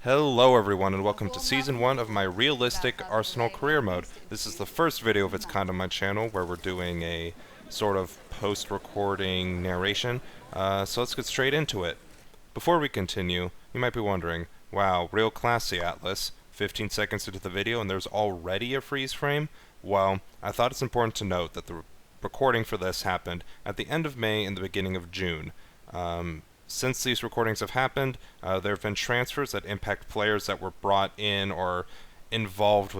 Hello everyone and welcome to Season 1 of my realistic Arsenal career mode. This is the first video of its kind on my channel where we're doing a sort of post-recording narration, so let's get straight into it. Before we continue, you might be wondering, wow, real classy Atlas, 15 seconds into the video and there's already a freeze frame? Well, I thought it's important to note that the recording for this happened at the end of May and the beginning of June. Since these recordings have happened, there have been transfers that impact players that were brought in or involved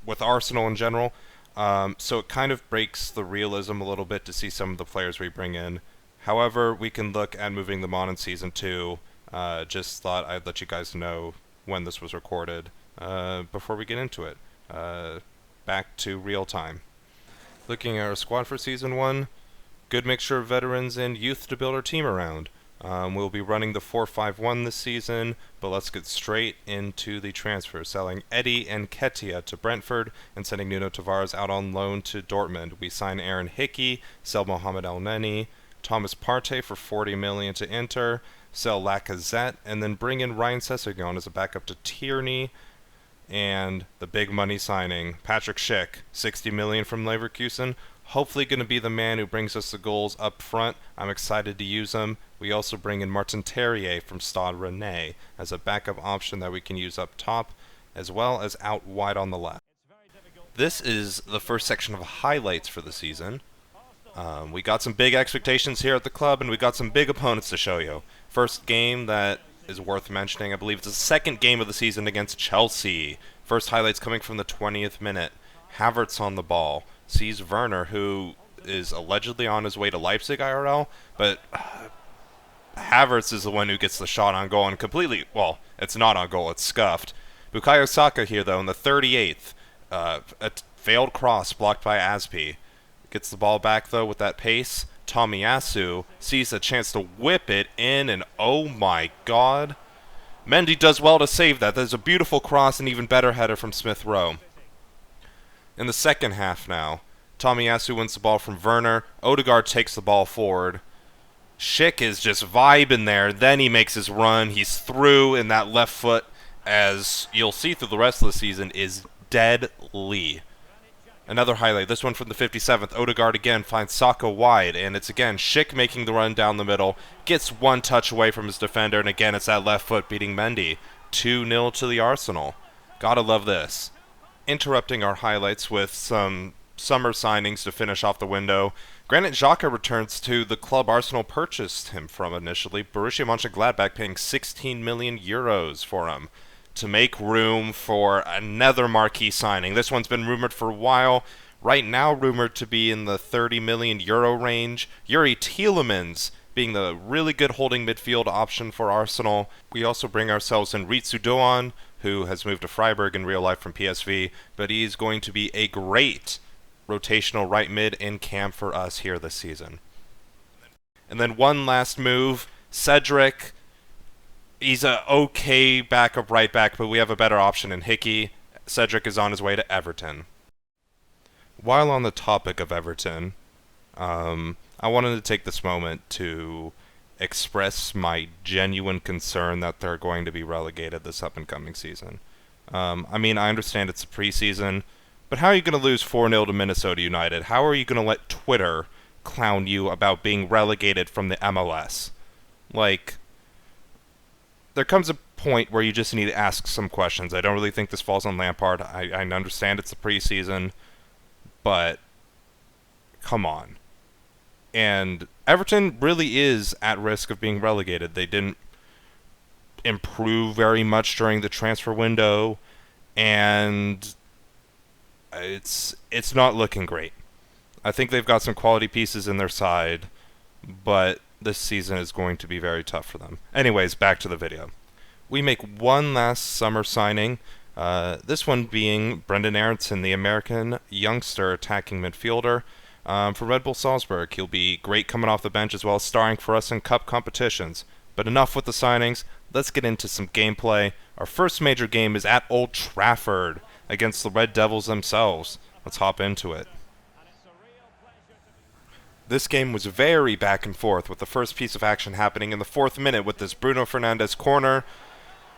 with Arsenal in general. So it kind of breaks the realism a little bit to see some of the players we bring in. However, we can look at moving them on in Season 2. Just thought I'd let you guys know when this was recorded before we get into it. Back to real time. Looking at our squad for Season 1. Good mixture of veterans and youth to build our team around. We'll be running the 4-5-1 this season, but let's get straight into the transfer. Selling Eddie and Ketia to Brentford and sending Nuno Tavares out on loan to Dortmund. We sign Aaron Hickey, sell Mohamed El Neni, Thomas Partey for 40 million to Inter, sell Lacazette, and then bring in Ryan Sessegnon as a backup to Tierney. And the big money signing, Patrick Schick, 60 million from Leverkusen. Hopefully going to be the man who brings us the goals up front. I'm excited to use him. We also bring in Martin Terrier from Stade Rennais as a backup option that we can use up top, as well as out wide on the left. This is the first section of highlights for the season. We got some big expectations here at the club, and we got some big opponents to show you. First game that is worth mentioning, I believe it's the second game of the season against Chelsea. First highlights coming from the 20th minute. Havertz on the ball. Sees Werner, who is allegedly on his way to Leipzig IRL, but Havertz is the one who gets the shot on goal and completely, well, it's not on goal, it's scuffed. Bukayo Saka here, though, in the 38th, a failed cross blocked by Aspi. Gets the ball back, though, with that pace. Tomiyasu sees a chance to whip it in, and oh my god. Mendy does well to save that. There's a beautiful cross and even better header from Smith Rowe. In the second half now, Tomiyasu wins the ball from Werner. Odegaard takes the ball forward. Schick is just vibing there. Then he makes his run. He's through, and that left foot, as you'll see through the rest of the season, is deadly. Another highlight, this one from the 57th. Odegaard again finds Saka wide, and it's again Schick making the run down the middle. Gets one touch away from his defender, and again it's that left foot beating Mendy. 2-0 to the Arsenal. Gotta love this. Interrupting our highlights with some summer signings to finish off the window. Granit Xhaka returns to the club Arsenal purchased him from initially. Borussia Mönchengladbach paying 16 million euros for him to make room for another marquee signing. This one's been rumored for a while. Right now rumored to be in the 30 million euro range. Yuri Tielemans being the really good holding midfield option for Arsenal. We also bring ourselves in Ritsu Doan, who has moved to Freiburg in real life from PSV, but he's going to be a great rotational right mid in camp for us here this season. And then one last move, Cedric. He's a okay backup right back, but we have a better option in Hickey. Cedric is on his way to Everton. While on the topic of Everton, I wanted to take this moment to express my genuine concern that they're going to be relegated this up-and-coming season. I mean, I understand it's a preseason, but how are you going to lose 4-0 to Minnesota United? How are you going to let Twitter clown you about being relegated from the MLS? Like, there comes a point where you just need to ask some questions. I don't really think this falls on Lampard. I understand it's a preseason, but come on. And Everton really is at risk of being relegated. They didn't improve very much during the transfer window, and it's not looking great. I think they've got some quality pieces in their side, but this season is going to be very tough for them. Anyways, back to the video. We make one last summer signing, this one being Brendan Aronson, the American youngster attacking midfielder. For Red Bull Salzburg, he'll be great coming off the bench as well as starring for us in cup competitions. But enough with the signings, let's get into some gameplay. Our first major game is at Old Trafford against the Red Devils themselves. Let's hop into it. This game was very back and forth, with the first piece of action happening in the 4th minute with this Bruno Fernandes corner.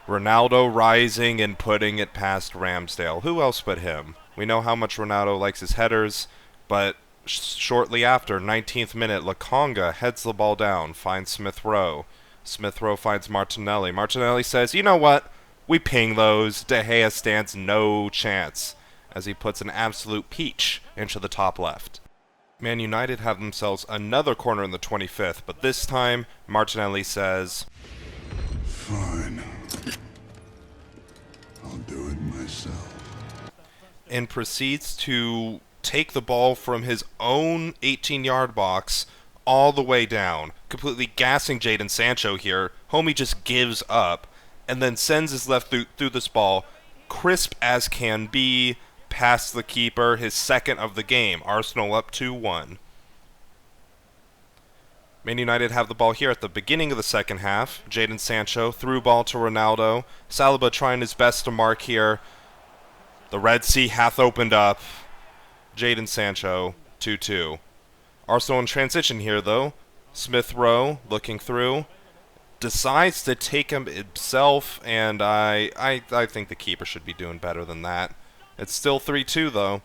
Ronaldo rising and putting it past Ramsdale. Who else but him? We know how much Ronaldo likes his headers, but shortly after, 19th minute, Lokonga heads the ball down, finds Smith Rowe. Smith Rowe finds Martinelli. Martinelli says, you know what? We ping those. De Gea stands no chance, as he puts an absolute peach into the top left. Man United have themselves another corner in the 25th, but this time, Martinelli says, fine. I'll do it myself. And proceeds to take the ball from his own 18-yard box all the way down, completely gassing Jadon Sancho here. Homie just gives up, and then sends his left through this ball, crisp as can be, past the keeper, his second of the game. Arsenal up 2-1. Man United have the ball here at the beginning of the second half. Jadon Sancho, through ball to Ronaldo. Saliba trying his best to mark here. The Red Sea hath opened up. Jadon Sancho, 2-2. Arsenal in transition here, though. Smith Rowe, looking through, decides to take him himself, and I think the keeper should be doing better than that. It's still 3-2, though.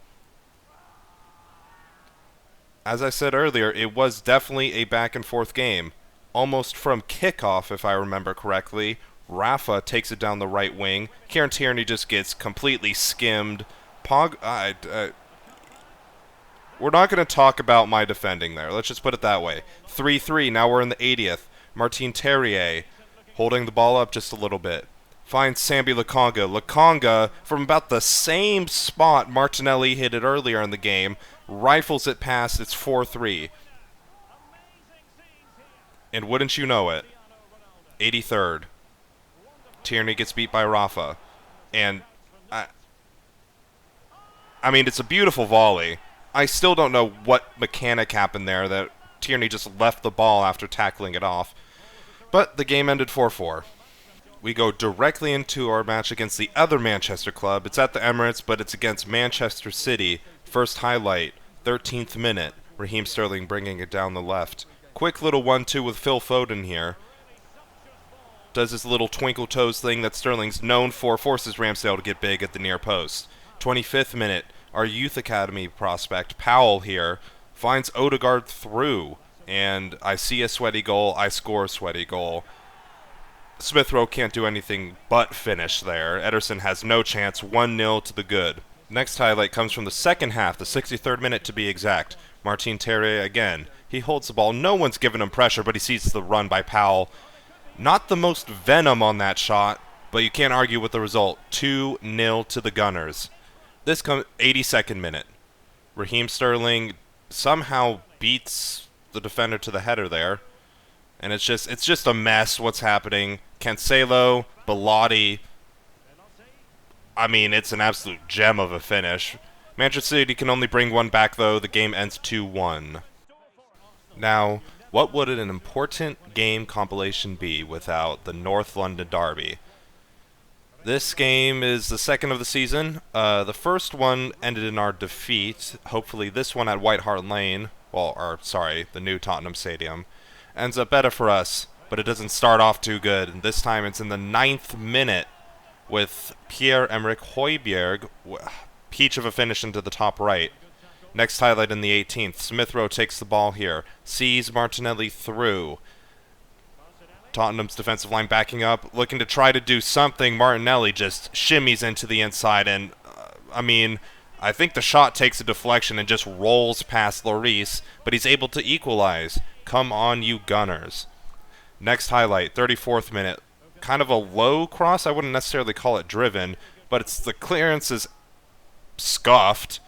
As I said earlier, it was definitely a back-and-forth game. Almost from kickoff, if I remember correctly. Rafa takes it down the right wing. Kieran Tierney just gets completely skimmed. We're not going to talk about my defending there. Let's just put it that way. 3-3, now we're in the 80th. Martin Terrier holding the ball up just a little bit. Finds Sambi Lokonga. Lokonga, from about the same spot Martinelli hit it earlier in the game, rifles it past. It's 4-3. And wouldn't you know it, 83rd. Tierney gets beat by Rafa. And, I mean, it's a beautiful volley. I still don't know what mechanic happened there that Tierney just left the ball after tackling it off. But the game ended 4-4. We go directly into our match against the other Manchester club. It's at the Emirates, but it's against Manchester City. First highlight, 13th minute. Raheem Sterling bringing it down the left. Quick little 1-2 with Phil Foden here. Does his little twinkle toes thing that Sterling's known for, forces Ramsdale to get big at the near post. 25th minute, our youth academy prospect, Powell here, finds Odegaard through. And I see a sweaty goal, I score a sweaty goal. Smith Rowe can't do anything but finish there. Ederson has no chance, 1-0 to the good. Next highlight comes from the second half, the 63rd minute to be exact. Martin Terrier again. He holds the ball, no one's giving him pressure, but he sees the run by Powell. Not the most venom on that shot, but you can't argue with the result. 2-0 to the Gunners. This comes 82nd minute. Raheem Sterling somehow beats the defender to the header there. And it's just a mess what's happening. Cancelo, Bellotti. I mean, it's an absolute gem of a finish. Manchester City can only bring one back, though. The game ends 2-1. Now, what would an important game compilation be without the North London Derby? This game is the second of the season. The first one ended in our defeat. Hopefully this one at White Hart Lane, the new Tottenham Stadium, ends up better for us, but it doesn't start off too good. And this time it's in the 9th minute with Pierre-Emerick Højbjerg, peach of a finish into the top right. Next highlight in the 18th. Smith Rowe takes the ball here, sees Martinelli through. Tottenham's defensive line backing up, looking to try to do something. Martinelli just shimmies into the inside, and I think the shot takes a deflection and just rolls past Lloris, but he's able to equalize. Come on, you Gunners. Next highlight, 34th minute. Kind of a low cross. I wouldn't necessarily call it driven, but the clearance is scuffed,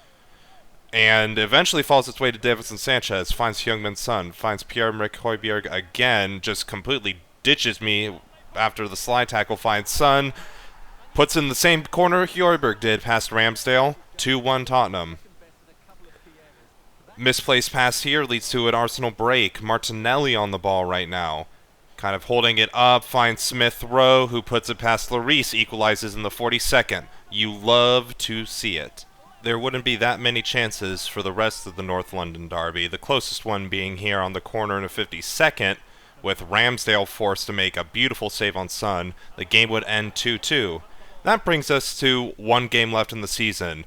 and eventually falls its way to Davinson Sanchez. Finds Heung-min Son. Finds Pierre-Emerick Højbjerg again. Just completely ditches me after the slide tackle. Finds Son. Puts in the same corner Højbjerg did past Ramsdale. 2-1 Tottenham. Misplaced pass here leads to an Arsenal break. Martinelli on the ball right now. Kind of holding it up. Finds Smith Rowe, who puts it past Lloris. Equalizes in the 42nd. You love to see it. There wouldn't be that many chances for the rest of the North London Derby, the closest one being here on the corner in the 52nd, with Ramsdale forced to make a beautiful save on Son. The game would end 2-2. That brings us to one game left in the season.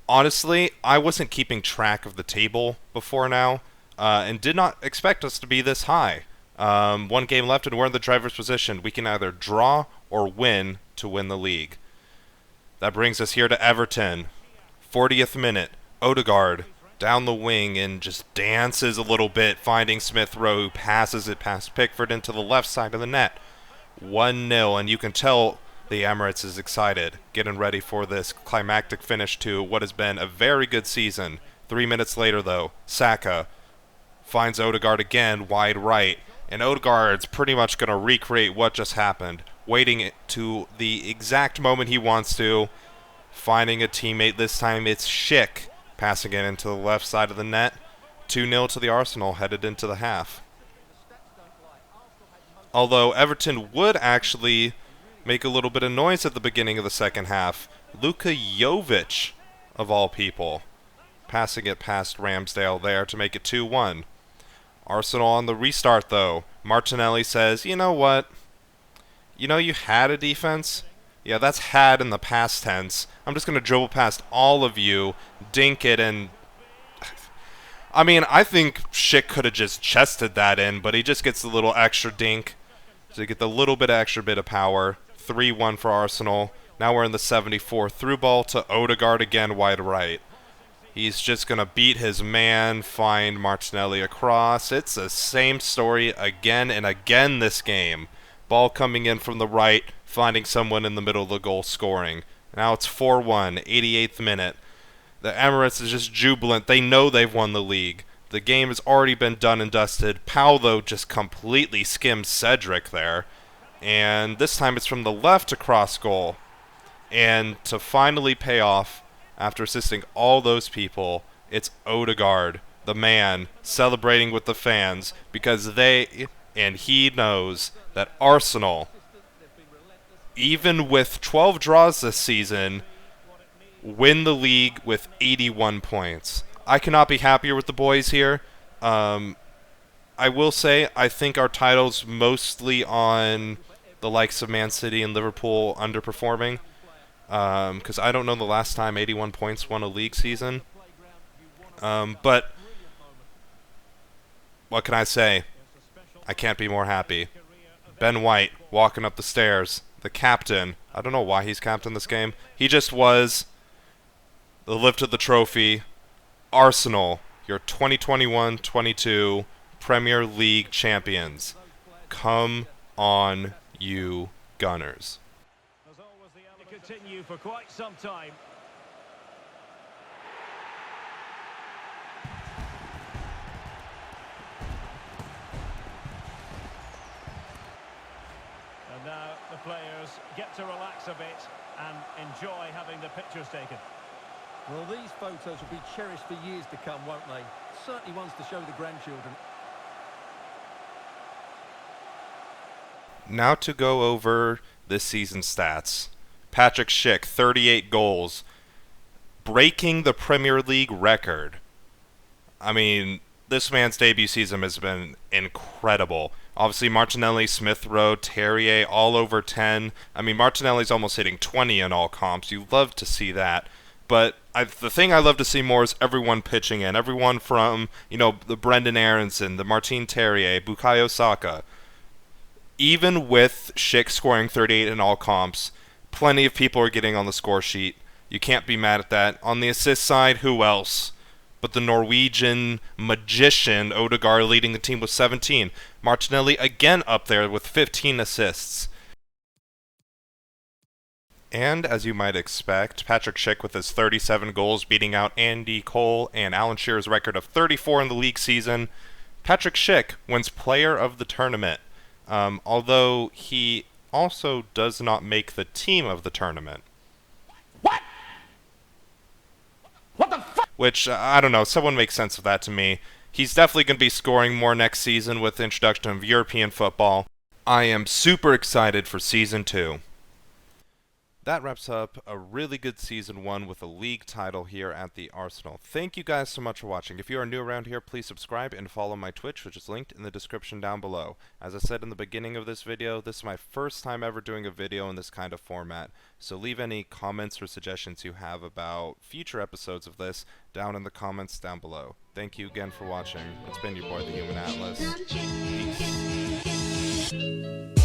Honestly, I wasn't keeping track of the table before now, and did not expect us to be this high. One game left and we're in the driver's position. We can either draw or win to win the league. That brings us here to Everton. 40th minute, Odegaard down the wing and just dances a little bit, finding Smith Rowe, who passes it past Pickford into the left side of the net. 1-0, and you can tell the Emirates is excited, getting ready for this climactic finish to what has been a very good season. 3 minutes later, though, Saka finds Odegaard again, wide right, and Odegaard's pretty much going to recreate what just happened, waiting it to the exact moment he wants to, finding a teammate. This time it's Schick, passing it into the left side of the net. 2-0 to the Arsenal, headed into the half. Although Everton would actually make a little bit of noise at the beginning of the second half. Luka Jovic, of all people, passing it past Ramsdale there to make it 2-1. Arsenal on the restart, though. Martinelli says, you know what? You know you had a defense? Yeah, that's had in the past tense. I'm just going to dribble past all of you, dink it, and... I mean, I think Schick could have just chested that in, but he just gets a little extra dink to get the little bit extra bit of power. 3-1 for Arsenal. Now we're in the 74th. Through ball to Odegaard again, wide right. He's just going to beat his man, find Martinelli across. It's the same story again and again this game. Ball coming in from the right, finding someone in the middle of the goal, scoring. Now it's 4-1, 88th minute. The Emirates is just jubilant. They know they've won the league. The game has already been done and dusted. Powell, though, just completely skims Cedric there. And this time it's from the left to cross goal. And to finally pay off, after assisting all those people, it's Odegaard, the man, celebrating with the fans, because they, and he knows that Arsenal, even with 12 draws this season, win the league with 81 points. I cannot be happier with the boys here. I will say, I think our title's mostly on the likes of Man City and Liverpool underperforming. Because I don't know the last time 81 points won a league season. But what can I say? I can't be more happy. Ben White walking up the stairs. The captain. I don't know why he's captain this game. He just was. The lift of the trophy. Arsenal, your 2021-22 Premier League champions. Come on, you Gunners. Continue for quite some time. And now the players get to relax a bit and enjoy having the pictures taken. Well, these photos will be cherished for years to come, won't they? Certainly ones to show the grandchildren. Now to go over this season's stats. Patrick Schick, 38 goals, breaking the Premier League record. I mean, this man's debut season has been incredible. Obviously, Martinelli, Smith Rowe, Terrier, all over 10. I mean, Martinelli's almost hitting 20 in all comps. You love to see that. But the thing I love to see more is everyone pitching in. Everyone from, the Brendan Aronson, the Martin Terrier, Bukayo Saka. Even with Schick scoring 38 in all comps, plenty of people are getting on the score sheet. You can't be mad at that. On the assist side, who else? But the Norwegian magician, Odegaard, leading the team with 17. Martinelli again up there with 15 assists. And, as you might expect, Patrick Schick with his 37 goals beating out Andy Cole and Alan Shearer's record of 34 in the league season. Patrick Schick wins Player of the Tournament, although he also does not make the team of the tournament. What? What the fuck? Which, I don't know, someone make sense of that to me. He's definitely going to be scoring more next season with the introduction of European football. I am super excited for Season 2. that wraps up a really good Season 1 with a league title here at the Arsenal. Thank you guys so much for watching. If you are new around here, please subscribe and follow my Twitch, which is linked in the description down below. As I said in the beginning of this video, this is my first time ever doing a video in this kind of format, so leave any comments or suggestions you have about future episodes of this down in the comments down below. Thank you again for watching. It's been your boy, the Human Atlas. Peace.